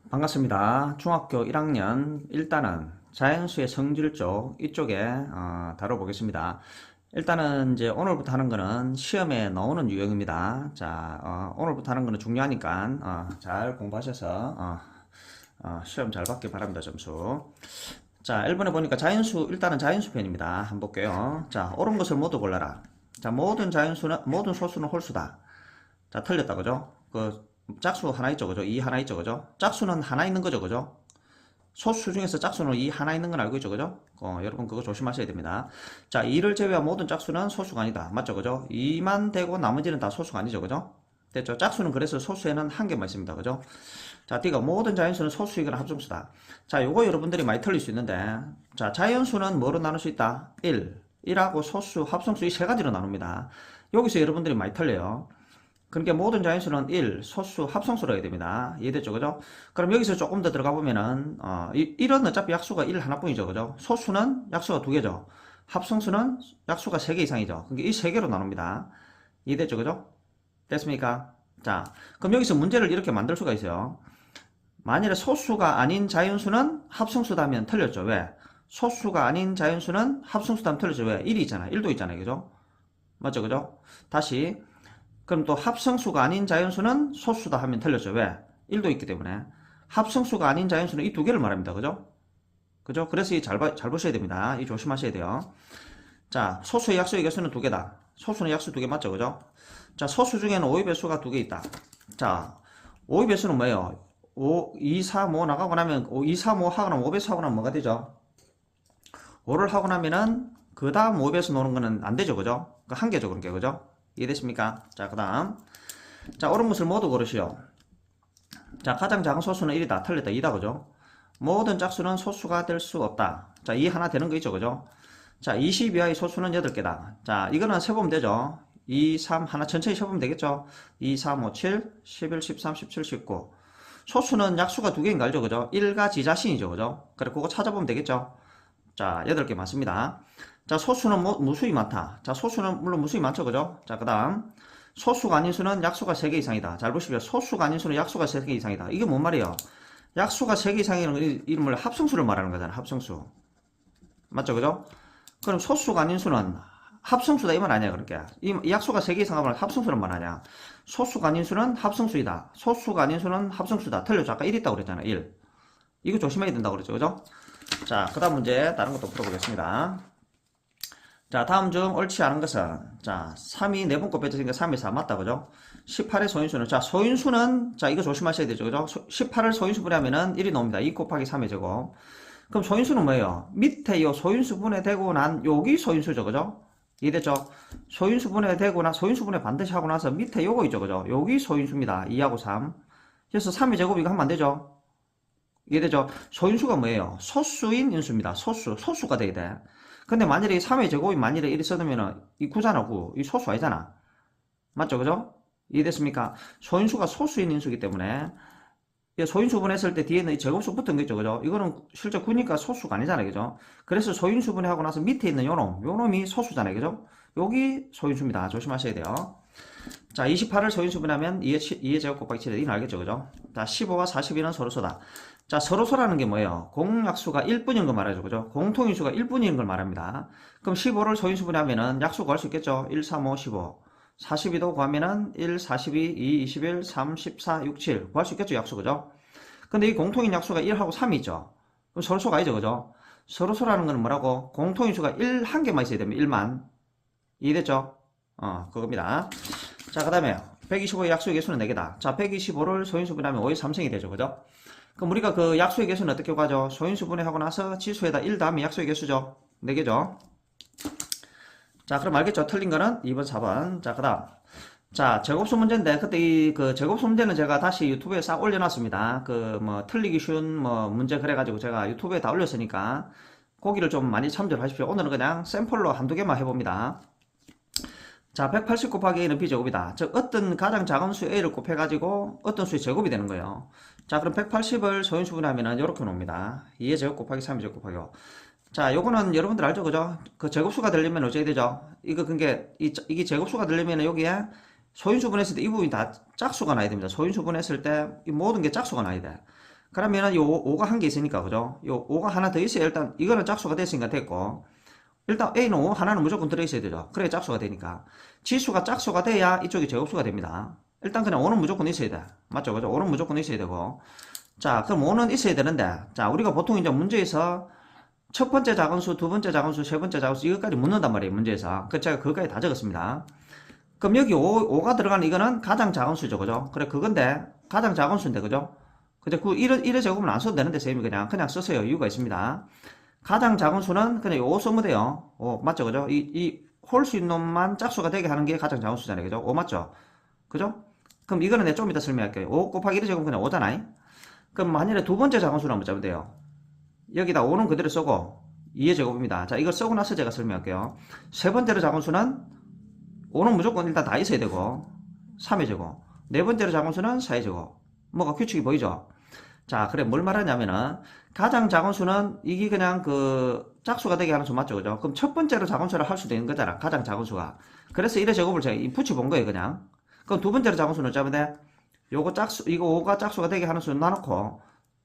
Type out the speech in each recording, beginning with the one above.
반갑습니다. 중학교 1학년 일단은 자연수의 성질 쪽 이쪽에 다뤄보겠습니다. 일단은 이제 오늘부터 하는 거는 시험에 나오는 유형입니다. 자, 오늘부터 하는 거는 중요하니까 잘 공부하셔서 시험 잘 받길 바랍니다. 점수. 자, 1번에 보니까 자연수, 일단은 자연수 편입니다. 한번 볼게요. 자, 옳은 것을 모두 골라라. 자, 모든 소수는 홀수다. 자, 틀렸다, 그죠? 짝수 하나 있죠, 그죠? 2 하나 있죠, 그죠? 짝수는 하나 있는 거죠, 그죠? 소수 중에서 짝수는 2 하나 있는 건 알고 있죠, 그죠? 여러분 그거 조심하셔야 됩니다. 자, 2를 제외한 모든 짝수는 소수가 아니다. 맞죠, 그죠? 2만 되고 나머지는 다 소수가 아니죠, 그죠? 됐죠? 짝수는 그래서 소수에는 한 개만 있습니다, 그죠? 자, D가 모든 자연수는 소수이거나 합성수다. 자, 요거 여러분들이 많이 틀릴 수 있는데, 자, 자연수는 뭐로 나눌 수 있다? 1하고 소수, 합성수 이 세 가지로 나눕니다. 여기서 여러분들이 많이 틀려요. 그러니까 모든 자연수는 1, 소수, 합성수로 해야 됩니다. 이해됐죠? 그죠? 그럼 여기서 조금 더 들어가 보면은, 1은 어차피 약수가 1 하나뿐이죠. 그죠? 소수는 약수가 2개죠. 합성수는 약수가 3개 이상이죠. 그러니까 이 3개로 나눕니다. 이해됐죠? 그죠? 됐습니까? 자, 그럼 여기서 문제를 이렇게 만들 수가 있어요. 만일에 소수가 아닌 자연수는 합성수다면 틀렸죠. 왜? 소수가 아닌 자연수는 합성수다면 틀렸죠. 왜? 1이 있잖아요. 1도 있잖아요. 그죠? 맞죠? 그죠? 다시. 그럼 또 합성수가 아닌 자연수는 소수다 하면 틀렸죠. 왜? 1도 있기 때문에. 합성수가 아닌 자연수는 이 두 개를 말합니다. 그죠? 그죠? 그래서 잘 보셔야 됩니다. 이 조심하셔야 돼요. 자, 소수의 약수의 개수는 두 개다. 소수는 약수 두 개 맞죠? 그죠? 자, 소수 중에는 5의 배수가 두 개 있다. 자, 5의 배수는 뭐예요? 2, 3, 5 나가고 나면 2, 3, 5 하고 나면 5 배수 하고 나면 뭐가 되죠? 5를 하고 나면은 그 다음 5 배수 노는 거는 안 되죠. 그죠? 그 한계죠. 그런 게. 그죠? 이해됐습니까? 자, 그 다음. 자, 옳은 것을 모두 고르시오. 자, 가장 작은 소수는 1이다. 틀렸다. 2다. 그죠? 모든 짝수는 소수가 될 수 없다. 자, 2 하나 되는 거 있죠. 그죠? 자, 20 이하의 소수는 8개다. 자, 이거는 세보면 되죠. 2, 3, 하나 천천히 세보면 되겠죠? 2, 3, 5, 7, 11, 13, 17, 19. 소수는 약수가 두 개인 거 알죠? 그죠? 1과 지 자신이죠. 그죠? 그래, 그거 찾아보면 되겠죠? 자, 8개 맞습니다. 자, 소수는 무수히 많다. 자, 소수는 물론 무수히 많죠. 그죠? 자, 그 다음. 소수가 아닌 수는 약수가 3개 이상이다. 잘 보시면 소수가 아닌 수는 약수가 3개 이상이다. 이게 뭔 말이에요? 약수가 3개 이상이라는 이름을 합성수를 말하는 거잖아. 합성수. 맞죠? 그죠? 그럼 소수가 아닌 수는 합성수다 이 말 아니야. 그러니까 이 약수가 3개 이상 하면 합성수란 말 아니야. 소수가 아닌 수는 합성수이다. 소수가 아닌 수는 합성수다. 틀렸죠? 아까 1 있다고 그랬잖아. 1. 이거 조심해야 된다고 그랬죠. 그죠? 자, 그 다음 문제 다른 것도 풀어보겠습니다. 자, 다음 중 옳지 않은 것은, 자, 3이 4번 거 빼졌으니까 3이 4 맞다, 그죠? 18의 소인수는, 자, 소인수는, 자, 이거 조심하셔야 되죠, 그죠? 18을 소인수분해 하면은 1이 나옵니다. 2 곱하기 3의 제곱. 그럼 소인수는 뭐예요? 밑에 요 소인수분해 되고 난 여기 소인수죠, 그죠? 이해됐죠? 소인수분해 되고 소인수분해 반드시 하고 나서 밑에 요거 있죠, 그죠? 여기 소인수입니다. 2하고 3. 그래서 3의 제곱 이거 하면 안 되죠? 이해되죠? 소인수가 뭐예요? 소수인 인수입니다. 소수가 돼야 돼. 근데 만일에 이 3의 제곱이 만일에 1이 써두면은 이 9잖아, 9. 이 소수 아니잖아. 맞죠? 그죠? 이해됐습니까? 소인수가 소수인 인수이기 때문에 소인수분 했을 때 뒤에는 이 제곱수 붙은 거 있죠, 그죠? 이거는 실제 9니까 소수가 아니잖아요, 그죠? 그래서 소인수분해 하고 나서 밑에 있는 요놈이 소수잖아요, 그죠? 여기 소인수입니다. 조심하셔야 돼요. 자, 28을 소인수분하면 2의 제곱 곱하기 7의 1은 알겠죠, 그죠? 자, 15와 42는 서로소다. 자, 서로소라는 게 뭐예요? 공약수가 1뿐인 걸 말하죠, 그죠? 공통인수가 1뿐인 걸 말합니다. 그럼 15를 소인수분하면은 약수 구할 수 있겠죠? 1, 3, 5, 15. 42도 구하면은 1, 42, 2, 21, 3, 14, 6, 7 구할 수 있겠죠, 약수, 그죠? 근데 이 공통인 약수가 1하고 3이 있죠. 그럼 서로소가 아니죠, 그죠? 서로소라는 거는 뭐라고? 공통인수가 1, 한 개만 있어야 됩니다. 1만. 이해됐죠? 그겁니다. 자, 그 다음에 125의 약수의 개수는 4개다. 자, 125를 소인수분하면 5의 3승이 되죠, 그죠? 그럼 우리가 그 약수의 개수는 어떻게 구하죠? 소인수분해 하고 나서 지수에다 1 다음에 약수의 개수죠. 4개죠. 자, 그럼 알겠죠? 틀린 거는 2번, 4번. 자, 그 다음. 자, 제곱수 문제인데, 그때 그 제곱수 문제는 제가 다시 유튜브에 싹 올려놨습니다. 틀리기 쉬운 문제 그래가지고 제가 유튜브에 다 올렸으니까, 거기를 좀 많이 참조를 하십시오. 오늘은 그냥 샘플로 한두 개만 해봅니다. 자, 180 곱하기 a는 b제곱이다. 즉 어떤 가장 작은 수 a를 곱해가지고 어떤 수의 제곱이 되는 거예요. 자, 그럼 180을 소인수분하면은 이렇게 놉니다. 2의 제곱 곱하기 3의 제곱 곱하기 5. 자, 요거는 여러분들 알죠, 그죠? 그 제곱수가 되려면 어찌해야 되죠? 이게 제곱수가 되려면 여기에 소인수분했을 때 이 부분이 다 짝수가 나야 됩니다. 소인수분했을 때 이 모든 게 짝수가 나야 돼. 그러면은 요 5가 한 개 있으니까, 그죠? 요 5가 하나 더 있어야 일단, 이거는 짝수가 됐으니까 됐고, 일단 A는 5, 하나는 무조건 들어있어야 되죠. 그래야 짝수가 되니까. 지수가 짝수가 돼야 이쪽이 제곱수가 됩니다. 일단 그냥 5는 무조건 있어야 돼. 맞죠? 그죠? 5는 무조건 있어야 되고. 자, 그럼 5는 있어야 되는데, 자, 우리가 보통 이제 문제에서 첫 번째 작은수, 두 번째 작은수, 세 번째 작은수, 이것까지 묻는단 말이에요, 문제에서. 그 제가 그것까지 다 적었습니다. 그럼 여기 5가 들어가는 이거는 가장 작은 수죠, 그죠? 그래, 그건데, 가장 작은 수인데, 그죠? 근데 그 1의 제곱은 안 써도 되는데, 쌤이 그냥 썼어요. 이유가 있습니다. 가장 작은 수는 그냥 5 쓰면 돼요. 5, 맞죠, 그죠? 홀 수 있는 놈만 짝수가 되게 하는 게 가장 작은 수잖아요, 그죠? 5 맞죠? 그죠? 그럼 이거는 내가 좀 이따 설명할게요. 5 곱하기 1의 제곱은 그냥 5잖아요? 그럼 만일에 두 번째 작은 수를 한번 잡으면 돼요. 여기다 5는 그대로 쓰고, 2의 제곱입니다. 자, 이걸 쓰고 나서 제가 설명할게요. 세 번째로 작은 수는 5는 무조건 일단 다 있어야 되고 3의 제곱, 네 번째로 작은 수는 4의 제곱. 뭐가 규칙이 보이죠? 자, 그래 뭘 말하냐면은 가장 작은 수는 이게 그냥 그 짝수가 되게 하는 수 맞죠, 그죠? 그럼 첫 번째로 작은 수를 할 수도 있는 거잖아, 가장 작은 수가. 그래서 1의 제곱을 제가 붙여본 거예요, 그냥. 그럼 두 번째로 작은 수는 어쩌면 돼? 요거 짝수, 이거 5가 짝수가 되게 하는 수는 놔놓고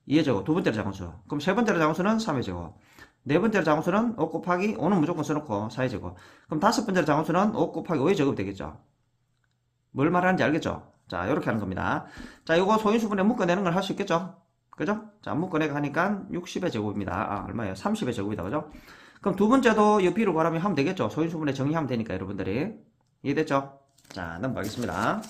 2의 제곱, 두 번째로 작은 수. 그럼 세 번째로 작은 수는 3의 제곱. 네 번째로 작은 수는 5 곱하기 5는 무조건 써놓고 4의 제곱. 그럼 다섯 번째로 작은 수는 5 곱하기 5의 제곱이 되겠죠. 뭘 말하는지 알겠죠? 자, 이렇게 하는 겁니다. 자, 이거 소인수분해 묶어내는 걸 할 수 있겠죠? 그죠? 자, 묶어내고 하니까 60의 제곱입니다. 아, 얼마예요? 30의 제곱이다. 그죠? 그럼 두 번째도 이 B로 구하면 하면 되겠죠? 소인수분해 정리하면 되니까 여러분들이. 이해됐죠? 자, 넘어가겠습니다.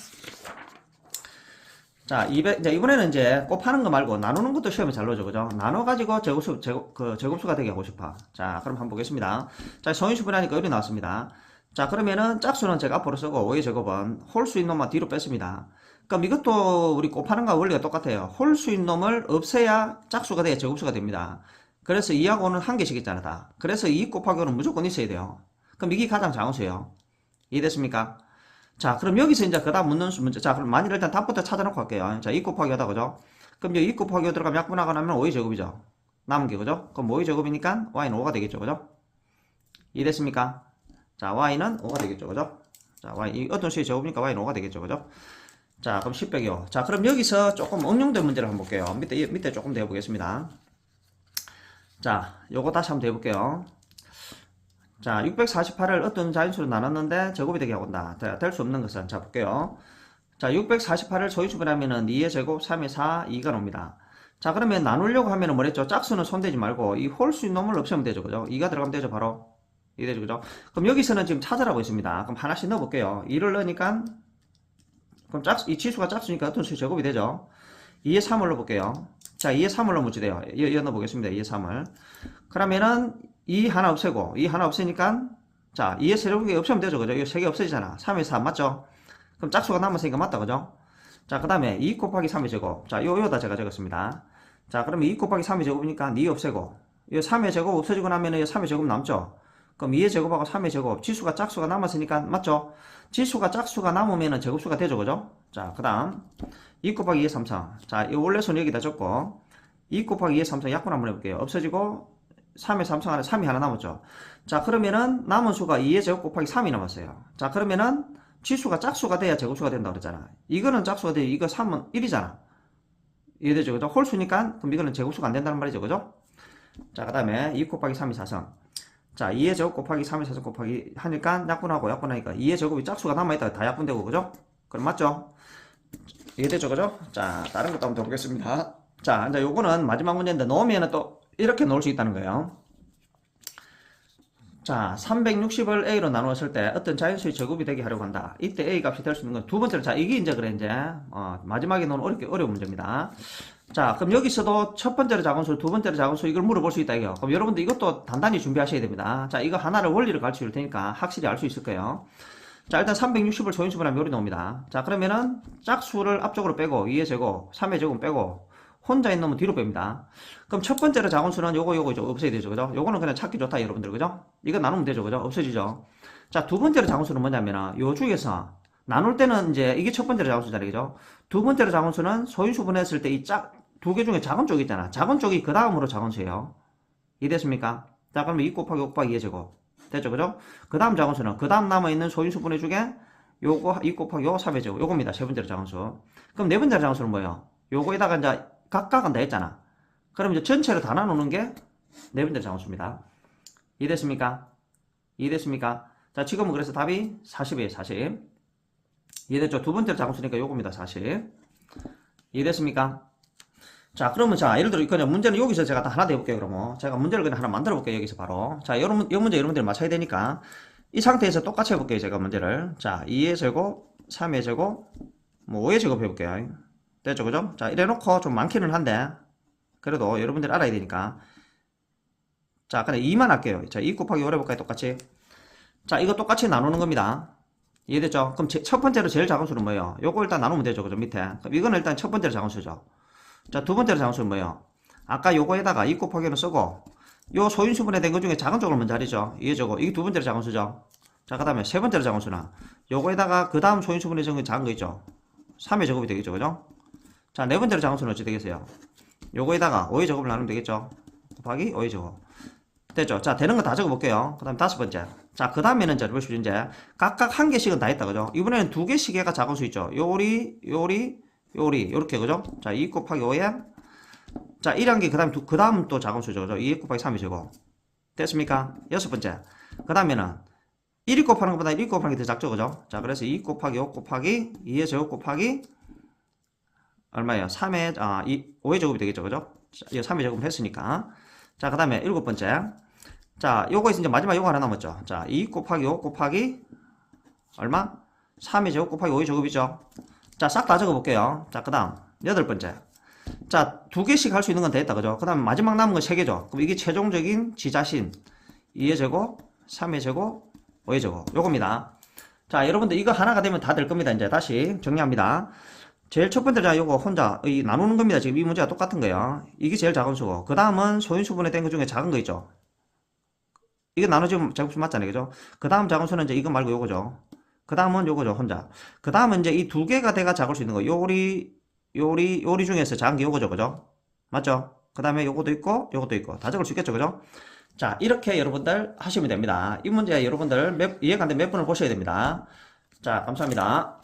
자, 이번에는 이제 곱하는 거 말고 나누는 것도 시험에 잘 나오죠, 그죠? 나눠가지고 제곱수가 되게 하고 싶어. 자, 그럼 한번 보겠습니다. 자, 소인수분해하니까 여기 나왔습니다. 자, 그러면은 짝수는 제가 앞으로 쓰고 5의 제곱은 홀 수 있는 놈만 뒤로 뺐습니다. 그럼 이것도 우리 곱하는 거 원리가 똑같아요. 홀 수 있는 놈을 없애야 짝수가 돼야 제곱수가 됩니다. 그래서 2하고 5는 한 개씩 있잖아, 다. 그래서 2 곱하기 5는 무조건 있어야 돼요. 그럼 이게 가장 작은 수예요. 이해됐습니까? 자, 그럼 여기서 이제 그 다음 묻는 수 문제. 자, 그럼 만일 일단 답부터 찾아놓고 할게요. 자, 2 곱하기 5다, 그죠? 그럼 여기 2 곱하기 5 들어가면 약분하고 나면 5의 제곱이죠. 남은 게, 그죠? 그럼 5의 제곱이니까 y는 5가 되겠죠, 그죠? 이해됐습니까? 자, y는 5가 되겠죠, 그죠? 자, 이 어떤 수의 제곱이니까 y는 5가 되겠죠, 그죠? 자, 그럼 10 빼기 5. 자, 그럼 여기서 조금 응용된 문제를 한번 볼게요. 밑에 조금 더 해보겠습니다. 자, 요거 다시 한번 더 해볼게요. 자, 648을 어떤 자연수로 나눴는데 제곱이 되게 하고온다. 될 수 없는 것은. 자, 볼게요. 자, 648을 소인수분하면은 2의 제곱, 3의 4, 2가 나옵니다. 자, 그러면 나누려고 하면은 뭐랬죠? 짝수는 손대지 말고 이 홀 수 있는 놈을 없애면 되죠, 그죠? 2가 들어가면 되죠, 바로. 이게 되죠, 그죠? 그럼 여기서는 지금 찾으라고 있습니다. 그럼 하나씩 넣어볼게요. 2를 넣으니까, 그럼 이 치수가 짝수니까 어떤 수 제곱이 되죠? 2의 3을 넣어볼게요. 자, 2의 3을 넣으면 어찌 돼요? 이어 넣어보겠습니다. 2의 3을. 그러면은, 2 하나 없애고, 2 하나 없애니까, 자, 2의 세제곱이 없애면 되죠, 그죠? 이거 3개 없어지잖아. 3의 4 맞죠? 그럼 짝수가 남았으니까 맞다, 그죠? 자, 그 다음에 2 곱하기 3의 제곱. 자, 요다 제가 적었습니다. 자, 그러면 2 곱하기 3의 제곱이니까 2 없애고, 이 3의 제곱 없어지고 나면은 이 3의 제곱 남죠? 그럼 2의 제곱하고 3의 제곱, 지수가 짝수가 남았으니까 맞죠? 지수가 짝수가 남으면은 제곱수가 되죠, 그죠? 자, 그 다음 2 곱하기 2의 3성. 자, 이 원래 수는 여기다 적고 2 곱하기 2의 3성 약분 한번 해볼게요. 없어지고 3의 3성 안에 3이 하나 남았죠. 자, 그러면은 남은 수가 2의 제곱 곱하기 3이 남았어요. 자, 그러면은 지수가 짝수가 돼야 제곱수가 된다 그랬잖아. 이거는 짝수가 돼야 이거 3은 1이잖아. 이해되죠, 그죠? 홀수니까 그럼 이거는 제곱수가 안 된다는 말이죠, 그죠? 자, 그 다음에 2 곱하기 3이 4성. 자, 2의 제곱 곱하기 3의 4성 곱하기 하니까 약분하니까 2의 제곱이 짝수가 남아있다가 다 약분되고, 그죠? 그럼 맞죠? 이해되죠, 그죠? 자, 다른 것도 한번 더 보겠습니다. 자, 이제 요거는 마지막 문제인데 놓으면은 또 이렇게 놓을 수 있다는 거예요. 자, 360을 A로 나누었을 때 어떤 자연수의 제곱이 되게 하려고 한다. 이때 A 값이 될 수 있는 건 두 번째로, 자, 이게 이제 그래, 이제, 마지막에 놓은 어려운 문제입니다. 자, 그럼 여기서도 첫 번째로 작은 수, 두 번째로 작은 수, 이걸 물어볼 수 있다, 이거. 그럼 여러분들 이것도 단단히 준비하셔야 됩니다. 자, 이거 하나를 원리를 가르쳐 줄 테니까 확실히 알 수 있을 거예요. 자, 일단 360을 소인수분하면 요리 나옵니다. 자, 그러면은 짝수를 앞쪽으로 빼고 2의 제곱, 3의 제곱 빼고 혼자 있는 놈은 뒤로 뺍니다. 그럼 첫 번째로 작은 수는 요거 없애야 되죠, 그죠? 요거는 그냥 찾기 좋다, 여러분들, 그죠? 이거 나누면 되죠, 그죠? 없어지죠? 자, 두 번째로 작은 수는 뭐냐면은 요 중에서 나눌 때는 이제 이게 첫 번째로 작은 수잖아요, 그죠? 두 번째로 작은 수는 소인수분했을 때 이 두 개 중에 작은 쪽이 있잖아. 작은 쪽이 그 다음으로 작은 수예요. 이해됐습니까? 자, 그러면 2 곱하기 5 곱하기 2의 제곱. 됐죠, 그죠? 그 다음 작은 수는 그 다음 남아있는 소인수분해 중에 요거 2 곱하기 요 3의 제곱. 요겁니다. 세 번째로 작은 수. 그럼 네 번째로 작은 수는 뭐예요? 요거에다가 이제 각각은 다 했잖아. 그럼 이제 전체를 다 나누는 게 네 번째 장수입니다. 이해됐습니까? 이해됐습니까? 자, 지금은 그래서 답이 40이에요, 40. 이해됐죠? 두 번째 장수니까 요겁니다, 40. 이해됐습니까? 자, 그러면 자, 예를 들어, 그냥 문제는 여기서 제가 다 하나 내볼게요, 그러면. 제가 문제를 그냥 하나 만들어 볼게요, 여기서 바로. 자, 이 문제 여러분들이 맞춰야 되니까. 이 상태에서 똑같이 해볼게요, 제가 문제를. 자, 2의 제곱, 3의 제곱, 뭐 5의 제곱 해볼게요. 됐죠, 그죠? 자, 이래 놓고 좀 많기는 한데, 그래도 여러분들이 알아야 되니까. 자, 그냥 2만 할게요. 자, 2 곱하기 5 해볼까요, 똑같이? 자, 이거 똑같이 나누는 겁니다. 이해됐죠? 그럼 첫 번째로 제일 작은 수는 뭐예요? 요거 일단 나누면 되죠, 그죠, 밑에. 그럼 이거는 일단 첫 번째로 작은 수죠. 자, 두 번째로 작은 수는 뭐예요? 아까 요거에다가 2 곱하기는 쓰고, 요 소인수분해 된 것 중에 작은 쪽을 먼저 하리죠. 이해죠? 이게 두 번째로 작은 수죠. 자, 그 다음에 세 번째로 작은 수는 요거에다가 그 다음 소인수분해 된 거 작은 거 있죠. 3의 제곱이 되겠죠, 그죠? 자, 네 번째로 작은 수는 어찌 되겠어요? 요거에다가 5의 제곱을 나누면 되겠죠. 곱하기 5의 제곱. 됐죠? 자, 되는 거 다 적어볼게요. 그 다음 다섯 번째. 자, 그 다음에는 자, 보시죠. 이제 각각 한 개씩은 다 했다, 그죠? 이번에는 두 개씩 얘가 작은 수 있죠. 요리, 요렇게, 그죠? 자, 2 곱하기 5에 자, 1한 개, 그 다음 또 작은 수죠, 그죠? 2 곱하기 3이 제곱. 됐습니까? 여섯 번째. 그 다음에는 1이 곱하는 것보다 1 곱하는 게 더 작죠, 그죠? 자, 그래서 2 곱하기 5 곱하기 2의 제곱 곱하기 얼마예요? 5의 제곱이 되겠죠, 그죠? 자, 이 3의 제곱을 했으니까. 자, 그 다음에 일곱 번째. 자, 요거에서 이제 마지막 요거 하나 남았죠. 자, 2 곱하기 5 곱하기 얼마? 3의 제곱 곱하기 5의 제곱이죠. 자, 싹 다 적어볼게요. 자, 그 다음 여덟 번째. 자, 두 개씩 할 수 있는 건 다 했다, 그죠? 그 다음 마지막 남은 건 세 개죠. 그럼 이게 최종적인 지 자신 2의 제곱, 3의 제곱, 5의 제곱 요겁니다. 자, 여러분들 이거 하나가 되면 다 될 겁니다. 이제 다시 정리합니다. 제일 첫 번째 자 요거 혼자 나누는 겁니다. 지금 이 문제가 똑같은 거예요. 이게 제일 작은 수고, 그 다음은 소인수분해 된 것 중에 작은 거 있죠. 이거 나누지면 제곱수 맞잖아요, 그죠? 그 다음 작은 수는 이제 이거 말고 요거죠. 그 다음은 요거죠, 혼자. 그 다음은 이제 이 두 개가 돼가 작을 수 있는 거. 요리 중에서 작은 게 요거죠, 그죠? 맞죠? 그 다음에 요것도 있고 요것도 있고 다 적을 수 있겠죠, 그죠? 자, 이렇게 여러분들 하시면 됩니다. 이 문제 여러분들 이해가 안 되면 몇 번을 보셔야 됩니다. 자, 감사합니다.